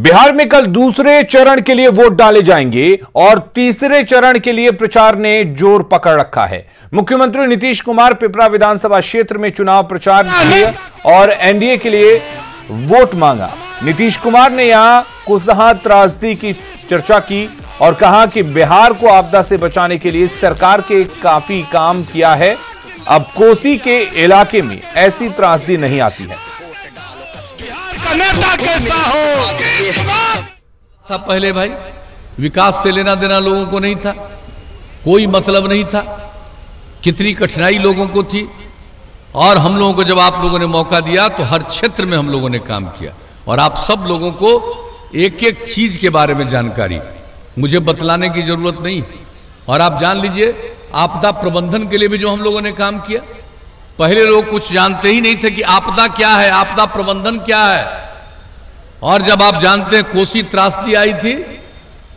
बिहार में कल दूसरे चरण के लिए वोट डाले जाएंगे और तीसरे चरण के लिए प्रचार ने जोर पकड़ रखा है। मुख्यमंत्री नीतीश कुमार पिपरा विधानसभा क्षेत्र में चुनाव प्रचार किया और एनडीए के लिए वोट मांगा। नीतीश कुमार ने यहां कुसहा त्रासदी की चर्चा की और कहा कि बिहार को आपदा से बचाने के लिए सरकार के काफी काम किया है। अब कोसी के इलाके में ऐसी त्रासदी नहीं आती है। नेता कैसा हो था पहले भाई, विकास से लेना देना लोगों को नहीं था, कोई मतलब नहीं था, कितनी कठिनाई लोगों को थी। और हम लोगों को जब आप लोगों ने मौका दिया तो हर क्षेत्र में हम लोगों ने काम किया और आप सब लोगों को एक एक चीज के बारे में जानकारी मुझे बतलाने की जरूरत नहीं। और आप जान लीजिए, आपदा प्रबंधन के लिए भी जो हम लोगों ने काम किया, पहले लोग कुछ जानते ही नहीं थे कि आपदा क्या है, आपदा प्रबंधन क्या है। और जब आप जानते हैं कोसी त्रासदी आई थी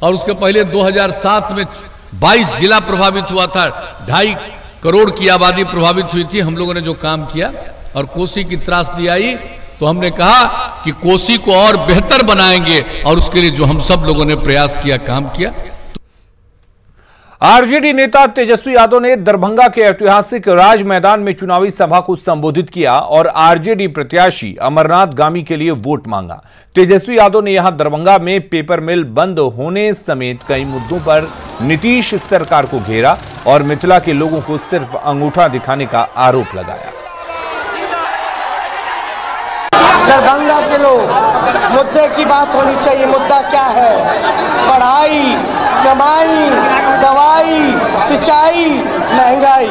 और उसके पहले 2007 में 22 जिला प्रभावित हुआ था, 2.5 करोड़ की आबादी प्रभावित हुई थी। हम लोगों ने जो काम किया और कोसी की त्रासदी आई तो हमने कहा कि कोसी को और बेहतर बनाएंगे और उसके लिए जो हम सब लोगों ने प्रयास किया, काम किया। आरजेडी नेता तेजस्वी यादव ने दरभंगा के ऐतिहासिक राज मैदान में चुनावी सभा को संबोधित किया और आरजेडी प्रत्याशी अमरनाथ गामी के लिए वोट मांगा। तेजस्वी यादव ने यहां दरभंगा में पेपर मिल बंद होने समेत कई मुद्दों पर नीतीश सरकार को घेरा और मिथिला के लोगों को सिर्फ अंगूठा दिखाने का आरोप लगाया। दरभंगा के लोग, मुद्दे की बात होनी चाहिए। मुद्दा क्या है? पढ़ाई, कमाई, दवाई, सिंचाई, महंगाई।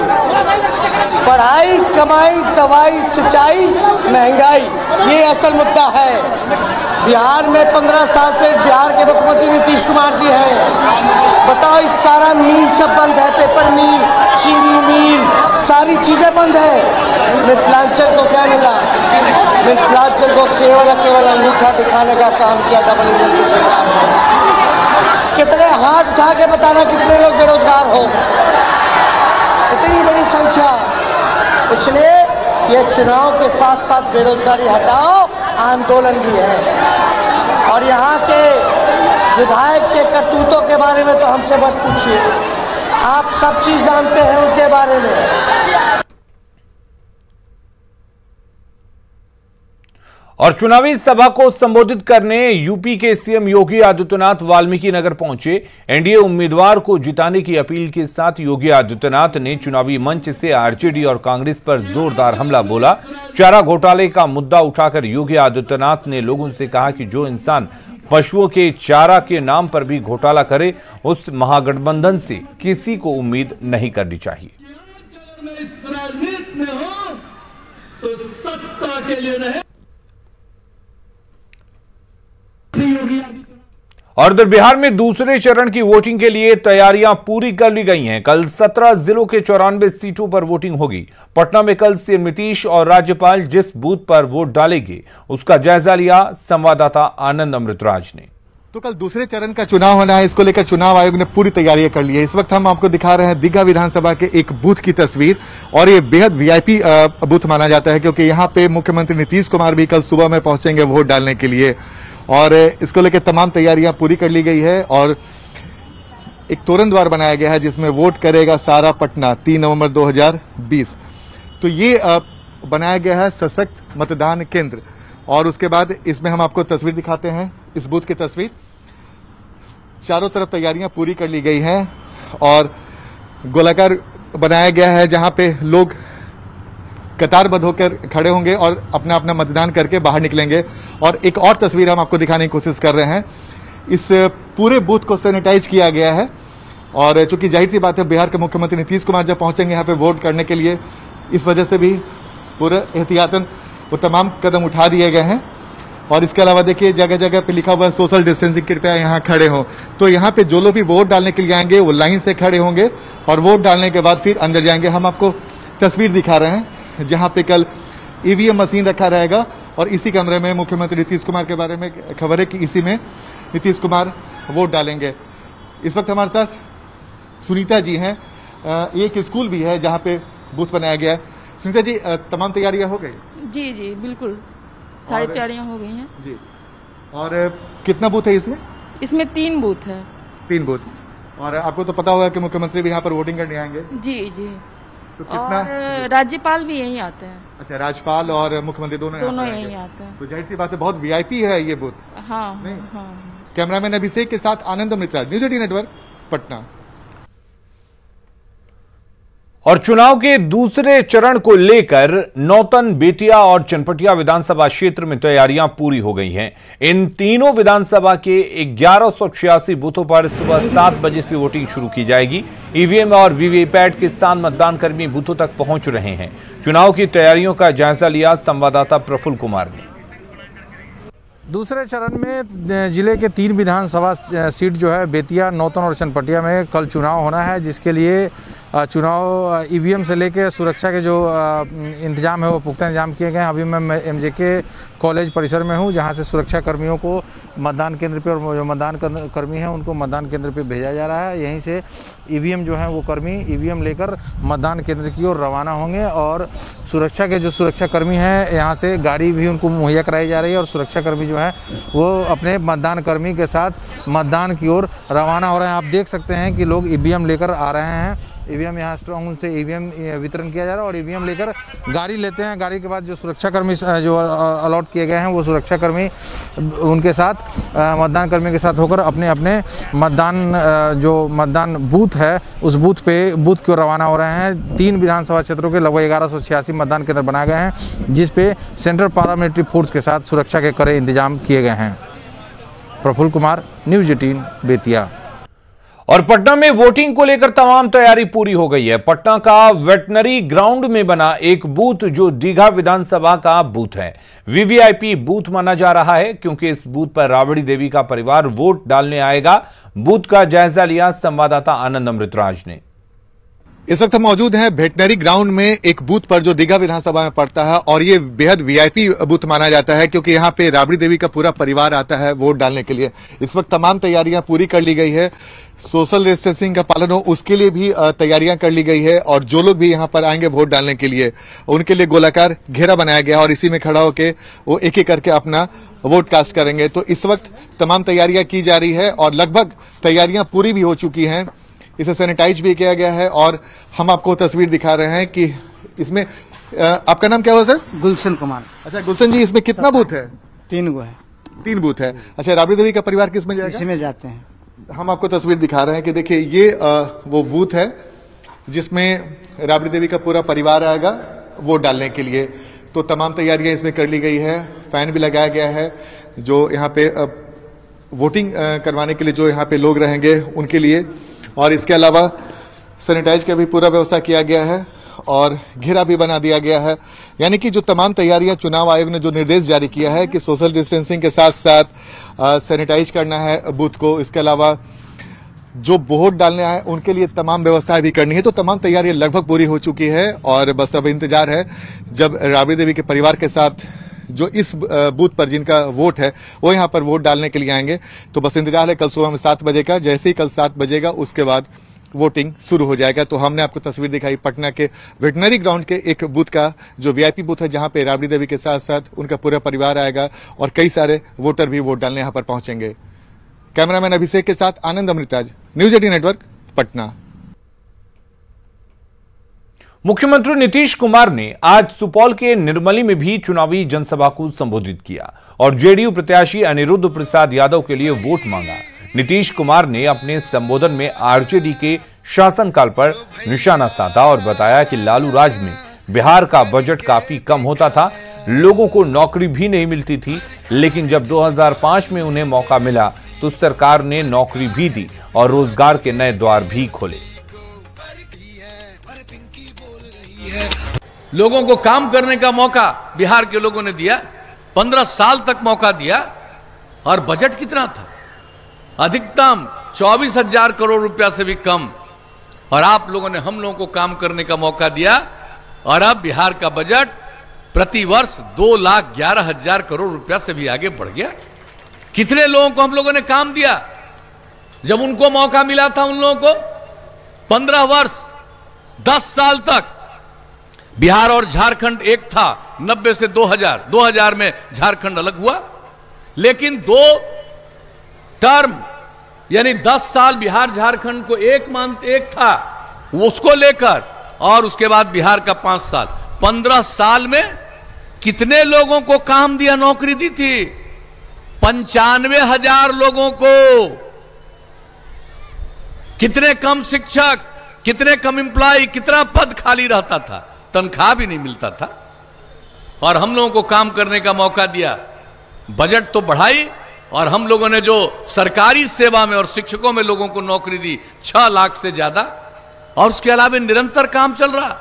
पढ़ाई, कमाई, दवाई, सिंचाई, महंगाई, ये असल मुद्दा है। बिहार में 15 साल से बिहार के मुख्यमंत्री नीतीश कुमार जी हैं। बताओ, इस सारा मिल सब बंद है, पेपर मिल, चीनी मिल, सारी चीजें बंद है। मिथिलांचल को क्या मिला? मिथिलांचल को केवल अंगूठा दिखाने का काम किया डबल इंजन की सरकार ने। कितने हाथ उठा के बताना कितने लोग बेरोजगार हो, इतनी बड़ी संख्या। इसलिए ये चुनाव के साथ साथ बेरोजगारी हटाओ आंदोलन भी है। और यहाँ के विधायक के करतूतों के बारे में तो हमसे मत पूछिए, आप सब चीज जानते हैं उनके बारे में। और चुनावी सभा को संबोधित करने यूपी के सीएम योगी आदित्यनाथ वाल्मीकि नगर पहुंचे। एनडीए उम्मीदवार को जिताने की अपील के साथ योगी आदित्यनाथ ने चुनावी मंच से आरजेडी और कांग्रेस पर जोरदार हमला बोला। चारा घोटाले का मुद्दा उठाकर योगी आदित्यनाथ ने लोगों से कहा कि जो इंसान पशुओं के चारा के नाम पर भी घोटाला करे, उस महागठबंधन से किसी को उम्मीद नहीं करनी चाहिए। इस राजनीति में हो तो सत्ता के लिए नहीं। और उधर बिहार में दूसरे चरण की वोटिंग के लिए तैयारियां पूरी कर ली गई हैं। कल 17 जिलों के 94 सीटों पर वोटिंग होगी। पटना में कल सीएम नीतीश और राज्यपाल जिस बूथ पर वोट डालेंगे उसका जायजा लिया संवाददाता आनंद अमृतराज ने। तो कल दूसरे चरण का चुनाव होना है, इसको लेकर चुनाव आयोग ने पूरी तैयारियां कर ली है। इस वक्त हम आपको दिखा रहे हैं दीघा विधानसभा के एक बूथ की तस्वीर और ये बेहद वीआईपी बूथ माना जाता है क्योंकि यहाँ पे मुख्यमंत्री नीतीश कुमार भी कल सुबह में पहुंचेंगे वोट डालने के लिए और इसको लेकर तमाम तैयारियां पूरी कर ली गई है। और एक तोरण द्वार बनाया गया है जिसमें वोट करेगा सारा पटना 3 नवंबर 2020। तो ये बनाया गया है सशक्त मतदान केंद्र। और उसके बाद इसमें हम आपको तस्वीर दिखाते हैं, इस बूथ की तस्वीर। चारों तरफ तैयारियां पूरी कर ली गई हैं और गोलाकार बनाया गया है जहां पे लोग कतारबद्ध होकर खड़े होंगे और अपना अपना मतदान करके बाहर निकलेंगे। और एक और तस्वीर हम आपको दिखाने की कोशिश कर रहे हैं। इस पूरे बूथ को सैनिटाइज किया गया है और चूंकि जाहिर सी बात है बिहार के मुख्यमंत्री नीतीश कुमार जब पहुंचेंगे यहाँ पे वोट करने के लिए, इस वजह से भी पूरे एहतियातन वो तमाम कदम उठा दिए गए हैं। और इसके अलावा देखिए जगह जगह पे लिखा हुआ है सोशल डिस्टेंसिंग, कृपया यहाँ खड़े हो। तो यहाँ पे जो लोग भी वोट डालने के लिए आएंगे वो लाइन से खड़े होंगे और वोट डालने के बाद फिर अंदर जाएंगे। हम आपको तस्वीर दिखा रहे हैं जहां पे कल ईवीएम मशीन रखा रहेगा और इसी कमरे में मुख्यमंत्री नीतीश कुमार के बारे में खबर है कि इसी में नीतीश कुमार वोट डालेंगे। इस वक्त हमारे साथ सुनीता जी हैं। एक स्कूल भी है जहां पे बूथ बनाया गया है। सुनीता जी, तमाम तैयारियां हो गई? जी जी बिल्कुल, सारी तैयारियां हो गई हैं। जी, और कितना बूथ है इसमें? इसमें 3 बूथ है। 3 बूथ। और आपको तो पता होगा कि मुख्यमंत्री भी यहाँ पर वोटिंग करने आएंगे। जी जी। तो कितना? और राज्यपाल भी यहीं आते हैं। अच्छा, राज्यपाल और मुख्यमंत्री दोनों यहीं आते हैं। तो जाहिर सी बात है बहुत वीआईपी है ये बूथ। हाँ, नहीं? हाँ। कैमरामैन अभिषेक के साथ आनंद अमृतराज, न्यूज 18 नेटवर्क, पटना। और चुनाव के दूसरे चरण को लेकर नौतन, बेतिया और चनपटिया विधानसभा क्षेत्र में तैयारियां पूरी हो गई हैं। इन तीनों विधानसभा के 1186 बूथों पर सुबह 7 बजे से वोटिंग शुरू की जाएगी। ईवीएम और वीवीपैट के साथ मतदान कर्मी बूथों तक पहुंच रहे हैं। चुनाव की तैयारियों का जायजा लिया संवाददाता प्रफुल्ल कुमार ने। दूसरे चरण में जिले के 3 विधानसभा सीट जो है बेतिया, नौतन और चनपटिया में कल चुनाव होना है, जिसके लिए चुनाव ईवीएम से लेकर सुरक्षा के जो इंतजाम है वो पुख्ता इंतजाम किए गए हैं। अभी मैं एमजेके कॉलेज परिसर में हूँ, जहाँ से सुरक्षा कर्मियों को मतदान केंद्र पे और जो मतदान कर्मी हैं उनको मतदान केंद्र पे भेजा जा रहा है। यहीं से ईवीएम जो है वो कर्मी ईवीएम लेकर मतदान केंद्र की ओर रवाना होंगे और सुरक्षा के जो सुरक्षा कर्मी हैं यहाँ से गाड़ी भी उनको मुहैया कराई जा रही है और सुरक्षा कर्मी जो है वो अपने मतदान कर्मी के साथ मतदान की ओर रवाना हो रहे हैं। आप देख सकते हैं कि लोग ईवीएम लेकर आ रहे हैं। ईवीएम यहाँ स्ट्रांग रूम से ईवीएम वितरण किया जा रहा है और ईवीएम लेकर गाड़ी लेते हैं। गाड़ी के बाद जो सुरक्षा कर्मी जो अलॉट किए गए हैं वो सुरक्षा कर्मी उनके साथ मतदान कर्मी के साथ होकर अपने अपने मतदान बूथ है उस बूथ की ओर रवाना हो रहे हैं। 3 विधानसभा क्षेत्रों के लगभग 1186 मतदान केंद्र बनाए गए हैं, जिस पे सेंट्रल पैरामिलिट्री फोर्स के साथ सुरक्षा के कड़े इंतजाम किए गए हैं। प्रफुल्ल कुमार, न्यूज 18 बेतिया। और पटना में वोटिंग को लेकर तमाम तैयारी पूरी हो गई है। पटना का वेटनरी ग्राउंड में बना एक बूथ जो दीघा विधानसभा का बूथ है, वीवीआईपी बूथ माना जा रहा है, क्योंकि इस बूथ पर राबड़ी देवी का परिवार वोट डालने आएगा। बूथ का जायजा लिया संवाददाता आनंद अमृतराज ने। इस वक्त हम मौजूद हैं वेटनरी ग्राउंड में एक बूथ पर जो दीघा विधानसभा में पड़ता है और ये बेहद वीआईपी बूथ माना जाता है, क्योंकि यहाँ पे राबड़ी देवी का पूरा परिवार आता है वोट डालने के लिए। इस वक्त तमाम तैयारियां पूरी कर ली गई है। सोशल डिस्टेंसिंग का पालन हो उसके लिए भी तैयारियां कर ली गई है और जो लोग भी यहाँ पर आएंगे वोट डालने के लिए उनके लिए गोलाकार घेरा बनाया गया और इसी में खड़ा होकर वो एक एक करके अपना वोट कास्ट करेंगे। तो इस वक्त तमाम तैयारियां की जा रही है और लगभग तैयारियां पूरी भी हो चुकी हैं। इसे सैनिटाइज भी किया गया है और हम आपको तस्वीर दिखा रहे हैं कि इसमें आपका नाम क्या हुआ सर? गुलशन कुमार। अच्छा गुलशन जी, इसमें कितना बूथ है? 3 गो है। 3 बूथ है। अच्छा, राबड़ी देवी का परिवार किस में जाएगा? इसमें जाते हैं। हम आपको तस्वीर दिखा रहे हैं कि देखिए ये वो बूथ है जिसमें राबड़ी देवी का पूरा परिवार आएगा वोट डालने के लिए। तो तमाम तैयारियां इसमें कर ली गई है। फैन भी लगाया गया है जो यहाँ पे वोटिंग करवाने के लिए जो यहाँ पे लोग रहेंगे उनके लिए, और इसके अलावा सैनिटाइज का भी पूरा व्यवस्था किया गया है और घेरा भी बना दिया गया है। यानी कि जो तमाम तैयारियां चुनाव आयोग ने जो निर्देश जारी किया है कि सोशल डिस्टेंसिंग के साथ साथ सैनिटाइज करना है बूथ को, इसके अलावा जो वोट डालने आए उनके लिए तमाम व्यवस्थाएं भी करनी है। तो तमाम तैयारियां लगभग पूरी हो चुकी है और बस अब इंतजार है जब राबड़ी देवी के परिवार के साथ जो इस बूथ पर जिनका वोट है वो यहाँ पर वोट डालने के लिए आएंगे। तो बस इंतजार है कल सुबह में 7 बजे का। जैसे ही कल 7 बजेगा उसके बाद वोटिंग शुरू हो जाएगा। तो हमने आपको तस्वीर दिखाई पटना के वेटनरी ग्राउंड के एक बूथ का जो वीआईपी बूथ है, जहां पे राबड़ी देवी के साथ साथ उनका पूरा परिवार आएगा और कई सारे वोटर भी वोट डालने यहां पर पहुंचेंगे। कैमरामैन अभिषेक के साथ आनंद अमृतराज, न्यूज 18 नेटवर्क, पटना। मुख्यमंत्री नीतीश कुमार ने आज सुपौल के निर्मली में भी चुनावी जनसभा को संबोधित किया और जेडीयू प्रत्याशी अनिरुद्ध प्रसाद यादव के लिए वोट मांगा। नीतीश कुमार ने अपने संबोधन में आरजेडी के शासनकाल पर निशाना साधा और बताया कि लालू राज में बिहार का बजट काफी कम होता था, लोगों को नौकरी भी नहीं मिलती थी, लेकिन जब 2005 में उन्हें मौका मिला तो सरकार ने नौकरी भी दी और रोजगार के नए द्वार भी खोले। लोगों को काम करने का मौका बिहार के लोगों ने दिया, 15 साल तक मौका दिया। और बजट कितना था? अधिकतम 24,000 करोड़ रुपया से भी कम। और आप लोगों ने हम लोगों को काम करने का मौका दिया और अब बिहार का बजट प्रति वर्ष 2,11,000 करोड़ रुपया से भी आगे बढ़ गया। कितने लोगों को हम लोगों ने काम दिया? जब उनको मौका मिला था उन लोगों को 15 वर्ष 10 साल तक बिहार और झारखंड एक था। 90 से 2000 में झारखंड अलग हुआ। लेकिन 2 टर्म यानी 10 साल बिहार झारखंड को एक था, उसको लेकर, और उसके बाद बिहार का 5 साल, 15 साल में कितने लोगों को काम दिया, नौकरी दी थी? 95,000 लोगों को। कितने कम शिक्षक, कितने कम एम्प्लॉय, कितना पद खाली रहता था, तनख्वाह भी नहीं मिलता था, और हम लोगों को काम करने का मौका दिया। बजट तो बढ़ाई, और हम लोगों ने जो सरकारी सेवा में और शिक्षकों में लोगों को नौकरी दी 6 लाख से ज्यादा, और उसके अलावा निरंतर काम चल रहा।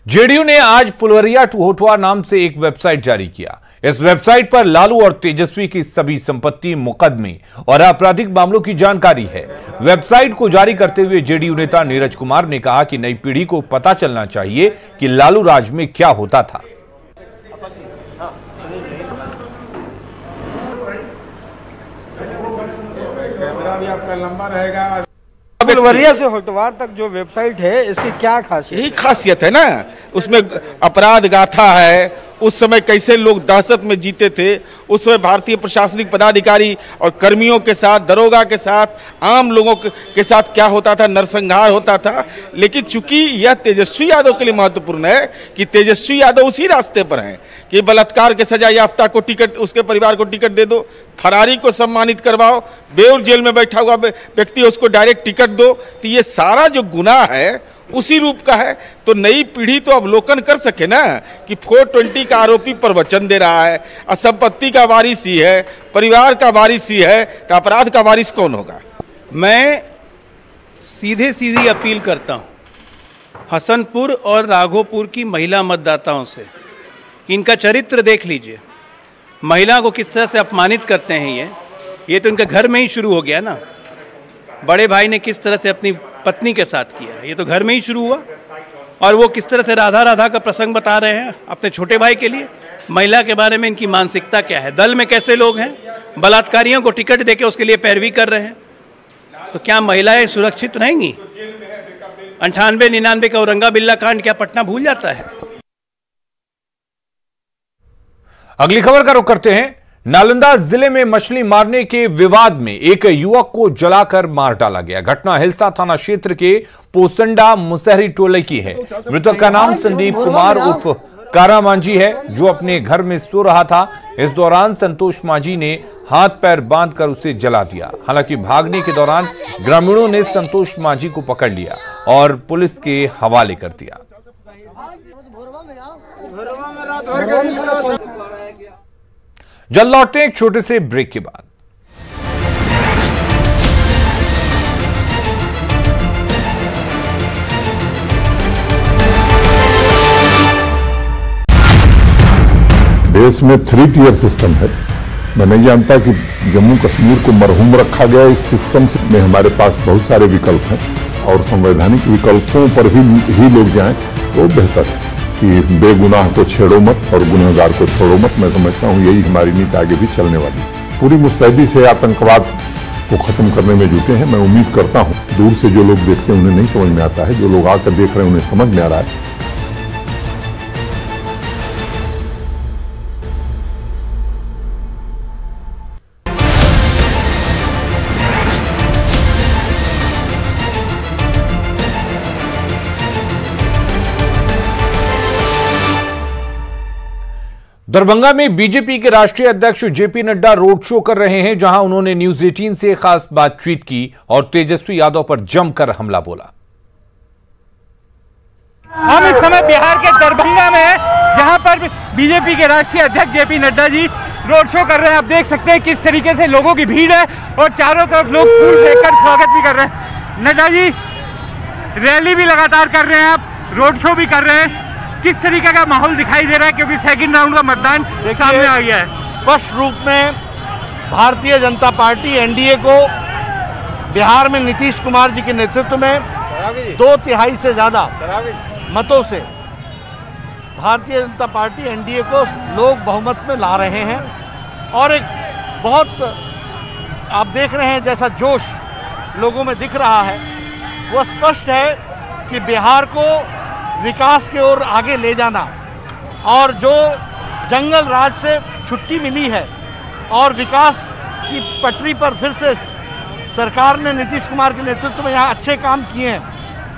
जेडीयू ने आज फुलवरिया टू होटवा नाम से एक वेबसाइट जारी किया। इस वेबसाइट पर लालू और तेजस्वी की सभी संपत्ति, मुकदमे और आपराधिक मामलों की जानकारी है। वेबसाइट को जारी करते हुए जेडीयू नेता नीरज कुमार ने कहा कि नई पीढ़ी को पता चलना चाहिए कि लालू राज में क्या होता था। कैमरा भी आपका लंबा रहेगा। फुलवरिया से होटवार तक जो वेबसाइट है, इसकी क्या खासियत? यही खासियत है ना, उसमें अपराध गाथा है, उस समय कैसे लोग दहशत में जीते थे, उस समय भारतीय प्रशासनिक पदाधिकारी और कर्मियों के साथ, दरोगा के साथ, आम लोगों के साथ क्या होता था, नरसंहार होता था। लेकिन चूंकि यह तेजस्वी यादव के लिए महत्वपूर्ण है कि तेजस्वी यादव उसी रास्ते पर हैं कि बलात्कार के सजा याफ्ता को टिकट, उसके परिवार को टिकट दे दो, फरारी को सम्मानित करवाओ, बेऊर जेल में बैठा हुआ व्यक्ति उसको डायरेक्ट टिकट दो। तो ये सारा जो गुनाह है उसी रूप का है। तो नई पीढ़ी तो अवलोकन कर सके ना कि 420 का आरोपी पर वचन दे रहा है, असंपत्ति का वारिस ही है, परिवार का वारिस ही है, तो अपराध का वारिस कौन होगा? मैं सीधी अपील करता हूं हसनपुर और राघोपुर की महिला मतदाताओं से, इनका चरित्र देख लीजिए। महिला को किस तरह से अपमानित करते हैं ये तो इनके घर में ही शुरू हो गया ना। बड़े भाई ने किस तरह से अपनी पत्नी के साथ किया, ये तो घर में ही शुरू हुआ। और वो किस तरह से राधा का प्रसंग बता रहे हैं अपने छोटे भाई के लिए। महिला के बारे में इनकी मानसिकता क्या है? दल में कैसे लोग हैं, बलात्कारियों को टिकट देके उसके लिए पैरवी कर रहे हैं। तो क्या महिलाएं सुरक्षित रहेंगी? 98-99 का औरंगा बिल्ला कांड क्या पटना भूल जाता है? अगली खबर का रुख करते हैं। नालंदा जिले में मछली मारने के विवाद में एक युवक को जलाकर मार डाला गया। घटना हिलसा थाना क्षेत्र के पोसंडा मुसहरी टोले की है। मृतक का नाम संदीप कुमार उर्फ कारा मांझी है, जो अपने घर में सो रहा था। इस दौरान संतोष मांझी ने हाथ पैर बांधकर उसे जला दिया। हालांकि भागने के दौरान ग्रामीणों ने संतोष मांझी को पकड़ लिया और पुलिस के हवाले कर दिया। जल्द लौटते हैं एक छोटे से ब्रेक के बाद। देश में 3 टियर सिस्टम है। मैं नहीं जानता कि जम्मू कश्मीर को मरहूम रखा गया। इस सिस्टम में हमारे पास बहुत सारे विकल्प हैं और संवैधानिक विकल्पों पर ही लोग जाएं तो बेहतर है कि बेगुनाह को छेड़ो मत और गुनहगार को छोड़ो मत। मैं समझता हूं यही हमारी नीति आगे भी चलने वाली है। पूरी मुस्तैदी से आतंकवाद को खत्म करने में जुटे हैं। मैं उम्मीद करता हूं दूर से जो लोग देखते हैं उन्हें नहीं समझ में आता है, जो लोग आकर देख रहे हैं उन्हें समझ में आ रहा है। दरभंगा में बीजेपी के राष्ट्रीय अध्यक्ष जेपी नड्डा रोड शो कर रहे हैं, जहां उन्होंने न्यूज 18 से खास बातचीत की और तेजस्वी यादव पर जमकर हमला बोला। हम इस समय बिहार के दरभंगा में हैं, जहां पर बीजेपी के राष्ट्रीय अध्यक्ष JP Nadda ji road show कर रहे हैं। आप देख सकते हैं किस तरीके से लोगों की भीड़ है और चारों तरफ लोग फूल फेंककर स्वागत भी कर रहे हैं। नड्डा जी रैली भी लगातार कर रहे हैं, आप रोड शो भी कर रहे हैं, किस तरीके का माहौल दिखाई दे रहा है? क्योंकि सेकंड राउंड का मतदान सामने आ गया है। स्पष्ट रूप में भारतीय जनता पार्टी एनडीए को बिहार में नीतीश कुमार जी के नेतृत्व में 2/3 से ज्यादा मतों से भारतीय जनता पार्टी एनडीए को लोग बहुमत में ला रहे हैं। और एक बहुत आप देख रहे हैं जैसा जोश लोगों में दिख रहा है, वो स्पष्ट है कि बिहार को विकास की ओर आगे ले जाना और जो जंगल राज से छुट्टी मिली है और विकास की पटरी पर फिर से सरकार ने नीतीश कुमार के नेतृत्व में यहाँ अच्छे काम किए हैं,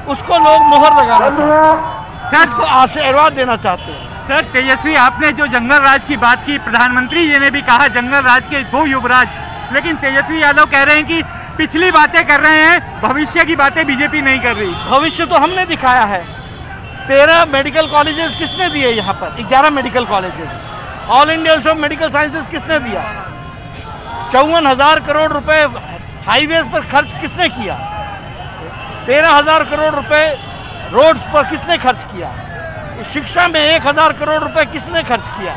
उसको लोग मोहर लगाना चाहते हैं, उसको आशीर्वाद देना चाहते हैं। सर तेजस्वी, आपने जो जंगल राज की बात की, प्रधानमंत्री जी ने भी कहा जंगल राज के 2 युवराज, लेकिन तेजस्वी यादव कह रहे हैं कि पिछली बातें कर रहे हैं, भविष्य की बातें बीजेपी नहीं कर रही। भविष्य तो हमने दिखाया है। 13 मेडिकल कॉलेजेस किसने दिए यहाँ पर? 11 medical colleges. All India institute of medical sciences किसने दिया? 54,000 करोड़ रुपए हाईवेज पर खर्च किसने किया? 13,000 करोड़ रुपए रोड्स पर किसने खर्च किया? शिक्षा में 1,000 करोड़ रुपए किसने खर्च किया?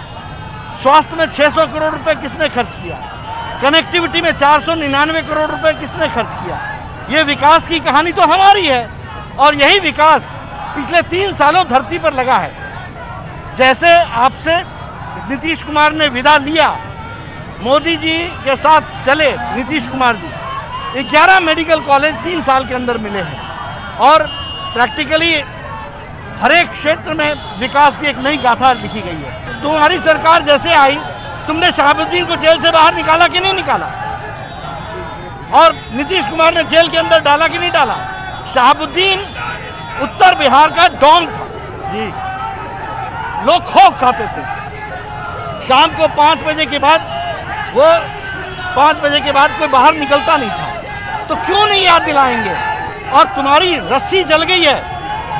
स्वास्थ्य में 600 करोड़ रुपए किसने खर्च किया? कनेक्टिविटी में 499 करोड़ रुपए किसने खर्च किया? ये विकास की कहानी तो हमारी है और यही विकास पिछले 3 सालों धरती पर लगा है। जैसे आपसे नीतीश कुमार ने विदा लिया, मोदी जी के साथ चले नीतीश कुमार जी, 11 मेडिकल कॉलेज 3 साल के अंदर मिले हैं और प्रैक्टिकली हर एक क्षेत्र में विकास की एक नई गाथा लिखी गई है। तुम्हारी सरकार जैसे आई, तुमने शहाबुद्दीन को जेल से बाहर निकाला कि नहीं निकाला? और नीतीश कुमार ने जेल के अंदर डाला कि नहीं डाला? शहाबुद्दीन उत्तर बिहार का डॉन था जी, लोग खौफ खाते थे। शाम को 5 बजे के बाद वो 5 बजे के बाद कोई बाहर निकलता नहीं था। तो क्यों नहीं याद दिलाएंगे? और तुम्हारी रस्सी जल गई है,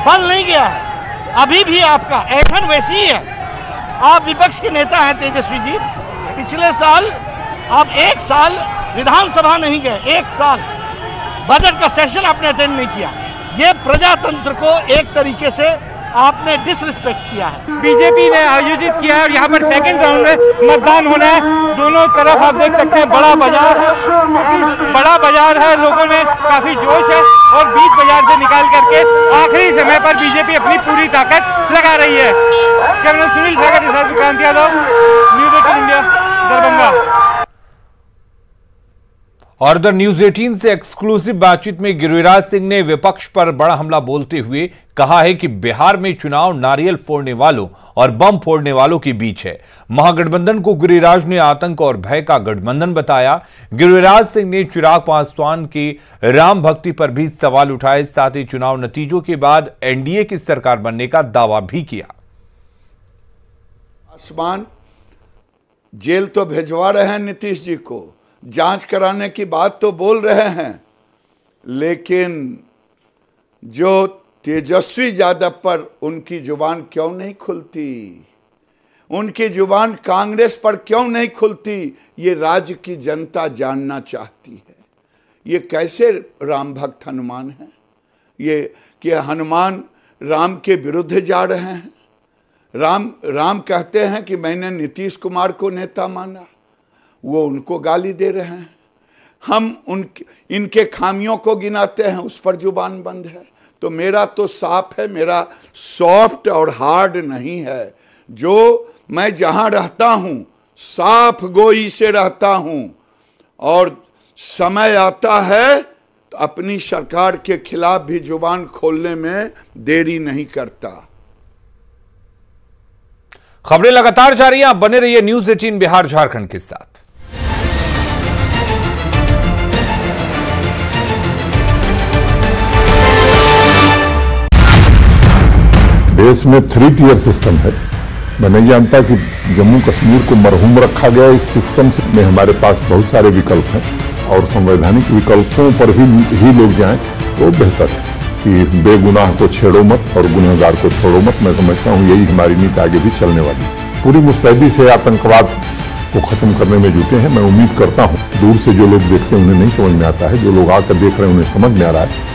बल नहीं गया है, अभी भी आपका ऐठन वैसी ही है। आप विपक्ष के नेता हैं तेजस्वी जी, पिछले साल आप 1 साल विधानसभा नहीं गए, 1 साल बजट का सेशन आपने अटेंड नहीं किया। ये प्रजातंत्र को एक तरीके से आपने डिसरिस्पेक्ट किया है। बीजेपी ने आयोजित किया है और यहाँ पर सेकंड राउंड में मतदान होना है। दोनों तरफ आप देख सकते हैं बड़ा बाजार है, लोगों में काफी जोश है और बीच बाजार से निकाल करके आखिरी समय पर बीजेपी अपनी पूरी ताकत लगा रही है। कैमरा सुनील सागर के साथ सुकांत यादव, न्यूज़ 18 इंडिया, दरभंगा। और द न्यूज 18 से एक्सक्लूसिव बातचीत में गिरिराज सिंह ने विपक्ष पर बड़ा हमला बोलते हुए कहा है कि बिहार में चुनाव नारियल फोड़ने वालों और बम फोड़ने वालों के बीच है। महागठबंधन को गिरिराज ने आतंक और भय का गठबंधन बताया। गिरिराज सिंह ने चिराग पासवान की राम भक्ति पर भी सवाल उठाए, साथ ही चुनाव नतीजों के बाद एनडीए की सरकार बनने का दावा भी किया। आसमान जेल तो भिजवा रहे हैं नीतीश जी को, जांच कराने की बात तो बोल रहे हैं, लेकिन जो तेजस्वी यादव पर उनकी जुबान क्यों नहीं खुलती? उनकी जुबान कांग्रेस पर क्यों नहीं खुलती? ये राज्य की जनता जानना चाहती है। ये कैसे राम भक्त हनुमान हैं? ये कि हनुमान राम के विरुद्ध जा रहे हैं। राम कहते हैं कि मैंने नीतीश कुमार को नेता माना, वो उनको गाली दे रहे हैं। हम इनके खामियों को गिनाते हैं, उस पर जुबान बंद है। तो मेरा तो साफ है, मेरा सॉफ्ट और हार्ड नहीं है। जो मैं जहां रहता हूं साफ गोई से रहता हूं और समय आता है तो अपनी सरकार के खिलाफ भी जुबान खोलने में देरी नहीं करता। खबरें लगातार जारी हैं, आप बने रहिए न्यूज़ 18 बिहार झारखंड के साथ। देश में 3 टियर सिस्टम है। मैं नहीं जानता कि जम्मू कश्मीर को मरहूम रखा गया। इस सिस्टम से में हमारे पास बहुत सारे विकल्प हैं और संवैधानिक विकल्पों पर ही लोग जाएं तो बेहतर है कि बेगुनाह को छेड़ो मत और गुनहगार को छोड़ो मत। मैं समझता हूँ यही हमारी नीति आगे भी चलने वाली है। पूरी मुस्तैदी से आतंकवाद को खत्म करने में जुटे हैं। मैं उम्मीद करता हूँ दूर से जो लोग देखते हैं उन्हें नहीं समझ में आता है, जो लोग आकर देख रहे हैं उन्हें समझ में आ रहा है